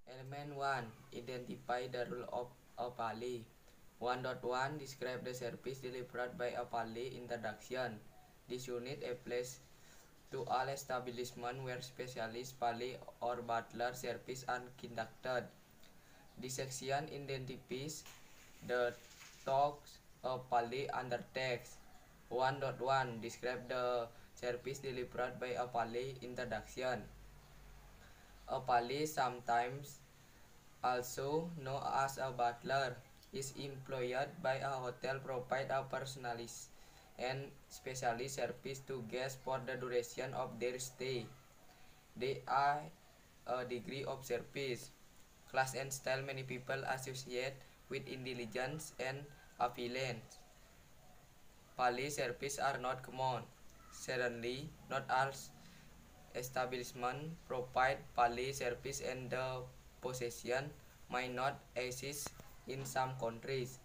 Element 1. Identify the rule of a pally. 1.1 Describe the service delivered by a pally. Introduction. This unit applies to all establishments where specialist pally or butler service are conducted. This section identifies the tasks a pally undertakes. 1.1 Describe the service delivered by a pally. Introduction. A pally, sometimes also known as a butler, is employed by a hotel provide a personalized and specialist service to guests for the duration of their stay. They are a degree of service, class and style many people associate with intelligence and affluence. Pally service are not common. Certainly, not all establishments provide pally service, and the possession might not exist in some countries.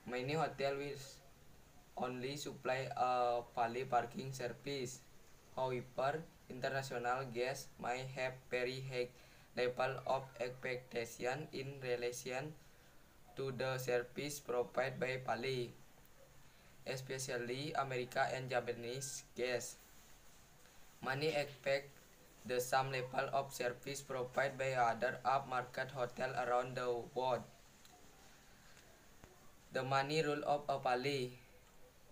Many hotels will only supply a pally parking service. However, international guests may have very high level of expectation in relation to the service provided by pally, especially American and Japanese guests. Many expect the same level of service provided by other upmarket hotels around the world. The money rule of a pally.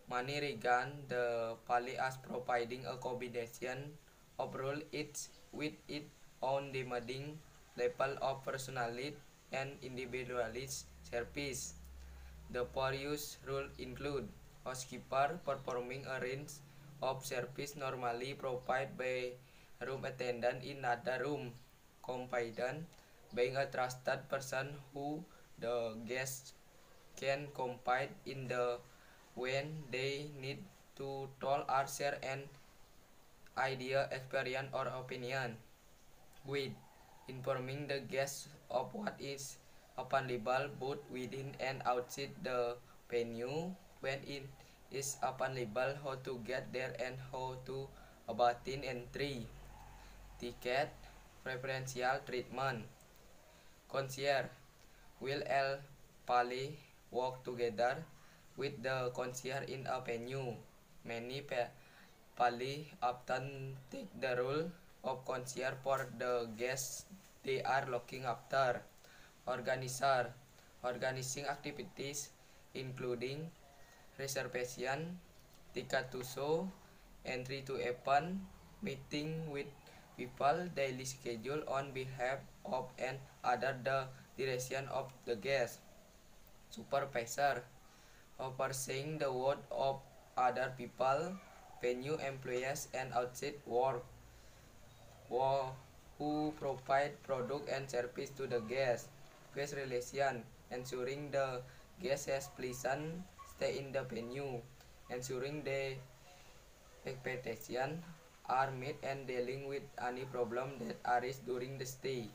Many regard the pally as providing a combination of rules, each with its own demanding level of personality and individualist service. The various rules include housekeeper performing a range of service normally provided by room attendant in another room, confidant being a trusted person who the guests can confide in the when they need to tell or share an idea, experience, or opinion, with informing the guests of what is available both within and outside the venue, when it is available, how to get there, and how to obtain entry ticket. Preferential treatment. Concierge will all pally work together with the concierge in a venue. Many pally often take the role of concierge for the guests they are looking after. Organizer organizing activities including reservation, ticket to show, entry to event, meeting with people, daily schedule on behalf of and other the direction of the guest. Supervisor overseeing the work of other people, venue employees, and outside work who provide product and service to the guest. Guest relation ensuring the guest has pleasant stay in the venue, ensuring the expectations are met, and dealing with any problem that arise during the stay.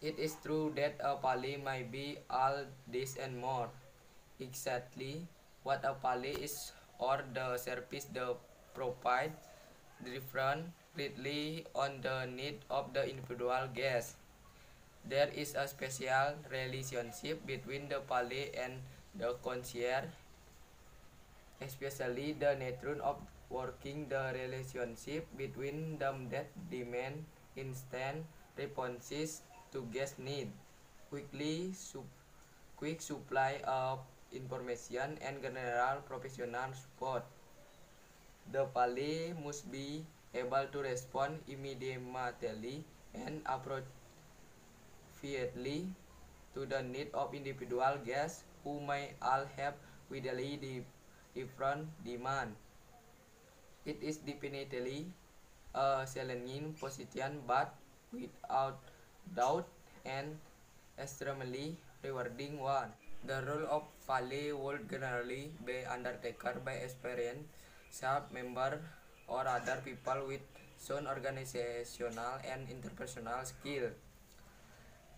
It is true that a pally may be all this and more. Exactly what a pally is or the service they provide differ greatly on the need of the individual guest. There is a special relationship between the pally and the concierge, especially the nature of working the relationship between them that demand instant responses to guest need, quick supply of information, and general professional support. The pally must be able to respond immediately and appropriately to the need of individual guests who may all have widely different demands. It is definitely a challenging position, but without doubt an extremely rewarding one. The role of pally would generally be undertaken by experienced staff members or other people with sound organizational and interpersonal skill.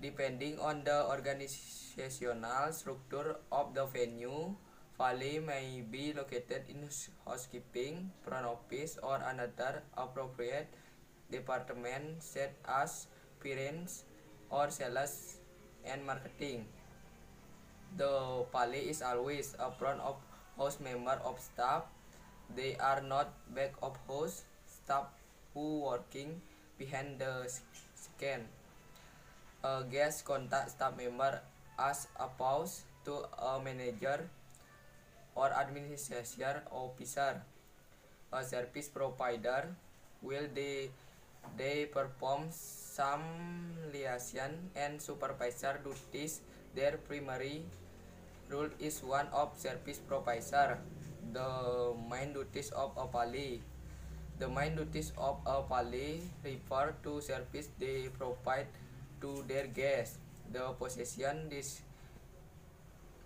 Depending on the organizational structure of the venue, pally may be located in housekeeping, front office, or another appropriate department such as finance or sales and marketing. The pally is always a front of house member of staff. They are not back of house staff who working behind the scan. A guest contact staff member as opposed to a manager or administration officer. A service provider will they perform some liaison and supervisor duties. Their primary role is one of service provider. The main duties of a pally. The main duties of a pally refer to service they provide to their guests. The possession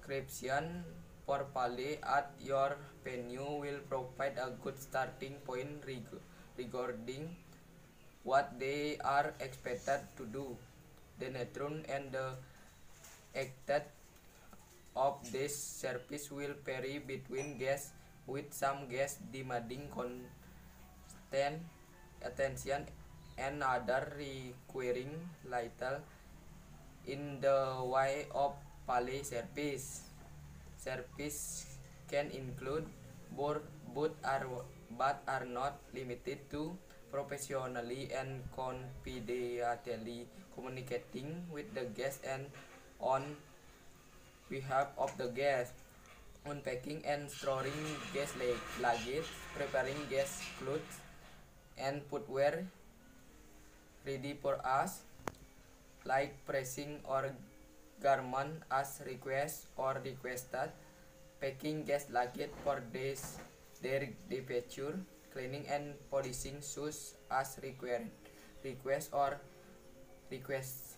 description for pally at your venue will provide a good starting point regarding what they are expected to do. The nature and the extent of this service will vary between guests, with some guests demanding constant attention and other requiring little in the way of pally service. Service can include but are not limited to professionally and confidentially communicating with the guest and on behalf of the guest, unpacking and storing guest luggage, preparing guest clothes and footwear ready for us, like pressing or garment as requested, packing guest luggage for their departure, cleaning and polishing shoes as request or request,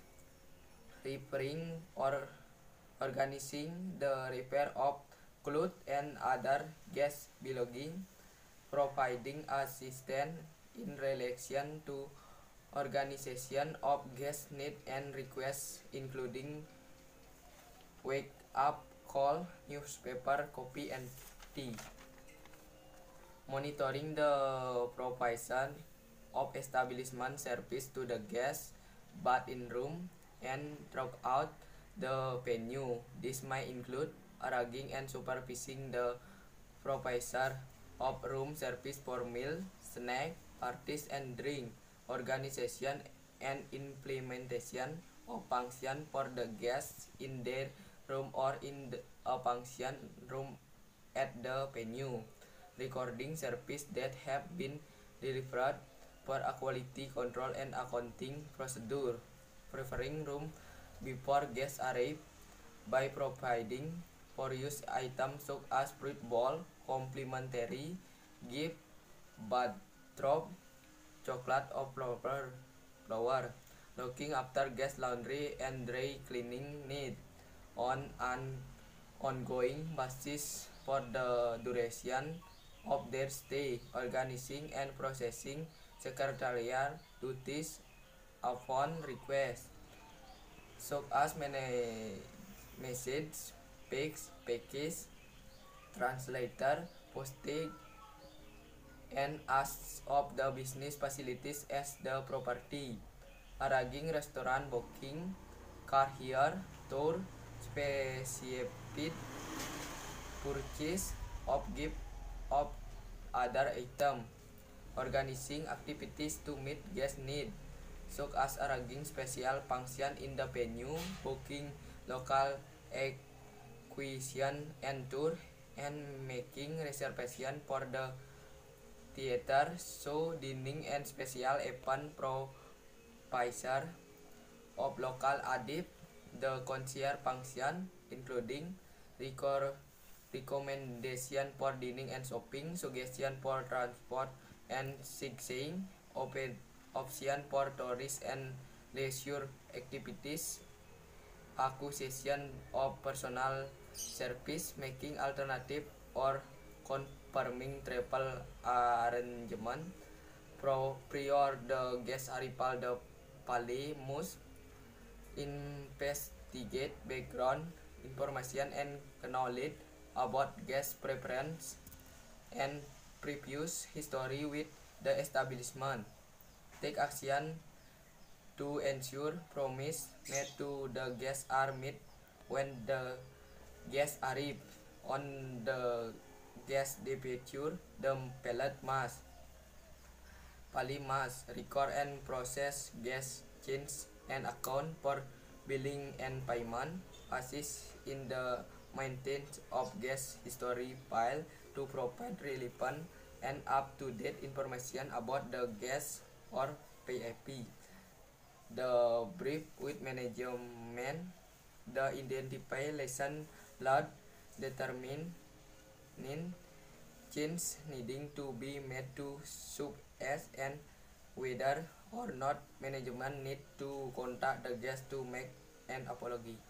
repairing or organizing the repair of clothes and other guest belongings, providing assistance in relation to organization of guest needs and requests, including wake up call, newspaper, coffee and tea. Monitoring the provision of establishment service to the guests, but in room and throughout the venue. This may include arranging and supervising the provider of room service for meal, snack, parties and drink, organization and implementation of function for the guests in their room or in a function room at the venue, recording service that have been delivered for a quality control and accounting procedure, preparing room before guests arrive by providing for use items such as fruit bowl, complimentary gift, bathrobe, chocolate or flower, looking after guest laundry and dry cleaning needs on an ongoing basis for the duration of their stay, organizing and processing secretarial duties upon request, such as message, package, translator, postage, and as of the business facilities as the property, arranging restaurant booking, car hire, tour, specific purchase of gift of other item, organizing activities to meet guest need, such as arranging special function in the venue, booking local acquisition and tour, and making reservation for the theater, show, dining and special event provider of local adib, the concierge function, including recommendation for dining and shopping, suggestion for transport and sightseeing, option for tourist and leisure activities, acquisition of personal service, making alternative or confirming travel arrangement, prior the guest arrival. The pally must investigate background information and knowledge about guest preference and previous history with the establishment. take action to ensure promise made to the guests are met when the guests arrive. On the guest departure, the pallet must Pali must record and process guest change and account for billing and payment, assist in the maintenance of guest history file to provide relevant and up-to-date information about the guest or PAP. The brief with management, the identify lesson learned, determining change needing to be made to sub as and whether or not management need to contact the guest to make an apology.